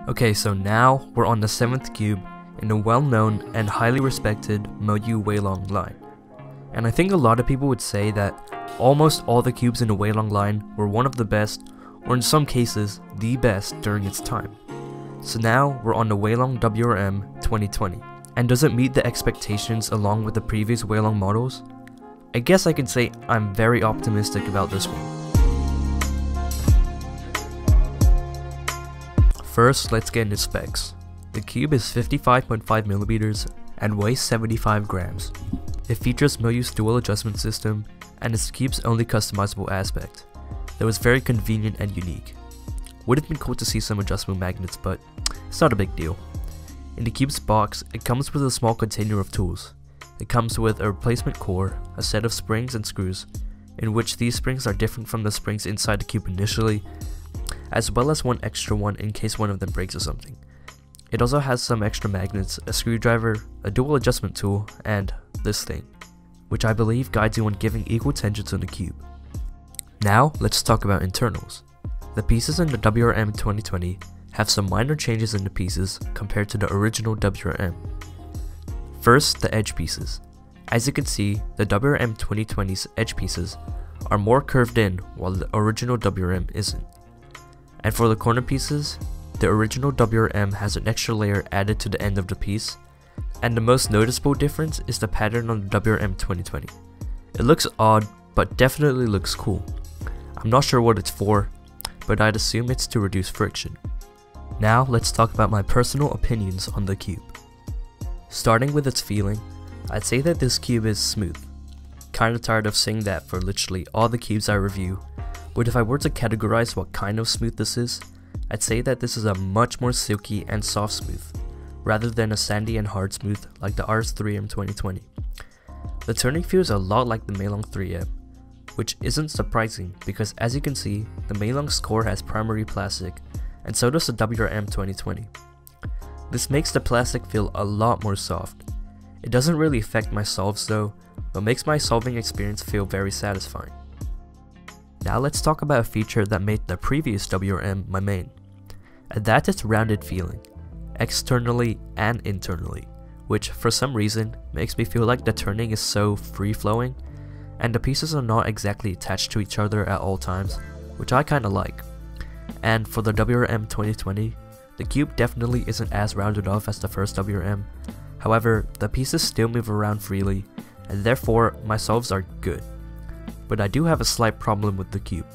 Okay, so now we're on the 7th cube in the well-known and highly respected Moyu Weilong line. And I think a lot of people would say that almost all the cubes in the Weilong line were one of the best, or in some cases, the best during its time. So now we're on the Weilong WRM 2020. And does it meet the expectations along with the previous Weilong models? I guess I can say I'm very optimistic about this one. First, let's get into specs. The cube is 55.5mm and weighs 75 grams. It features Moyu's dual adjustment system and is the cube's only customizable aspect, though it's very convenient and unique. Would have been cool to see some adjustable magnets, but it's not a big deal. In the cube's box, it comes with a small container of tools. It comes with a replacement core, a set of springs and screws, in which these springs are different from the springs inside the cube initially, as well as one extra one in case one of them breaks or something. It also has some extra magnets, a screwdriver, a dual adjustment tool, and this thing, which I believe guides you on giving equal tension to the cube. Now, let's talk about internals. The pieces in the WRM 2020 have some minor changes in the pieces compared to the original WRM. First, the edge pieces. As you can see, the WRM 2020's edge pieces are more curved in while the original WRM isn't. And for the corner pieces, the original WRM has an extra layer added to the end of the piece, and the most noticeable difference is the pattern on the WRM 2020. It looks odd, but definitely looks cool. I'm not sure what it's for, but I'd assume it's to reduce friction. Now let's talk about my personal opinions on the cube. Starting with its feeling, I'd say that this cube is smooth. Kinda tired of saying that for literally all the cubes I review, but if I were to categorize what kind of smooth this is, I'd say that this is a much more silky and soft smooth, rather than a sandy and hard smooth like the RS3M 2020. The turning feels a lot like the Weilong 3M, which isn't surprising because as you can see, the Weilong's core has primary plastic, and so does the WRM 2020. This makes the plastic feel a lot more soft. It doesn't really affect my solves though, but makes my solving experience feel very satisfying. Now let's talk about a feature that made the previous WRM my main, and that's its rounded feeling, externally and internally, which for some reason makes me feel like the turning is so free-flowing, and the pieces are not exactly attached to each other at all times, which I kinda like. And for the WRM 2020, the cube definitely isn't as rounded off as the first WRM, however, the pieces still move around freely, and therefore my solves are good. But I do have a slight problem with the cube.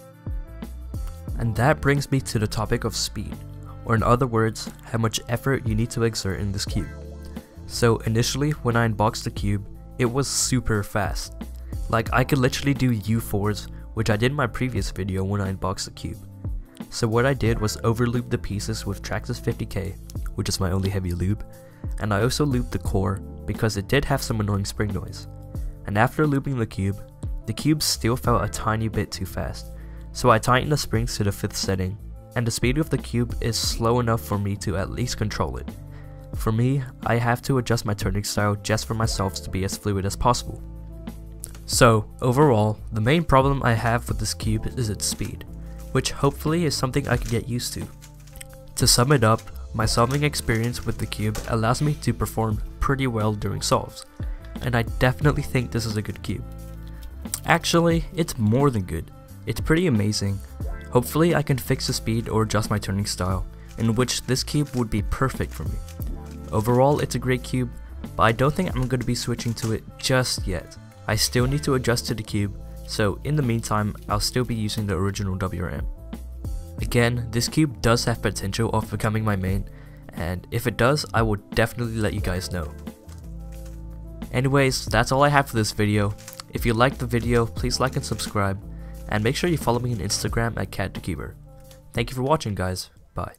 And that brings me to the topic of speed, or in other words, how much effort you need to exert in this cube. So initially, when I unboxed the cube, it was super fast. Like I could literally do U4s, which I did in my previous video when I unboxed the cube. So what I did was overlube the pieces with Traxxas 50K, which is my only heavy lube, and I also lubed the core because it did have some annoying spring noise. And after lubing the cube still felt a tiny bit too fast, so I tightened the springs to the 5th setting, and the speed of the cube is slow enough for me to at least control it. For me, I have to adjust my turning style just for my solves to be as fluid as possible. So, overall, the main problem I have with this cube is its speed, which hopefully is something I can get used to. To sum it up, my solving experience with the cube allows me to perform pretty well during solves, and I definitely think this is a good cube. Actually, it's more than good. It's pretty amazing. Hopefully I can fix the speed or adjust my turning style, in which this cube would be perfect for me. Overall, it's a great cube, but I don't think I'm going to be switching to it just yet. I still need to adjust to the cube, so in the meantime, I'll still be using the original WRM. Again, this cube does have potential of becoming my main, and if it does, I will definitely let you guys know. Anyways, that's all I have for this video. If you liked the video, please like and subscribe, and make sure you follow me on Instagram at @CatTheKeeper. Thank you for watching guys, bye.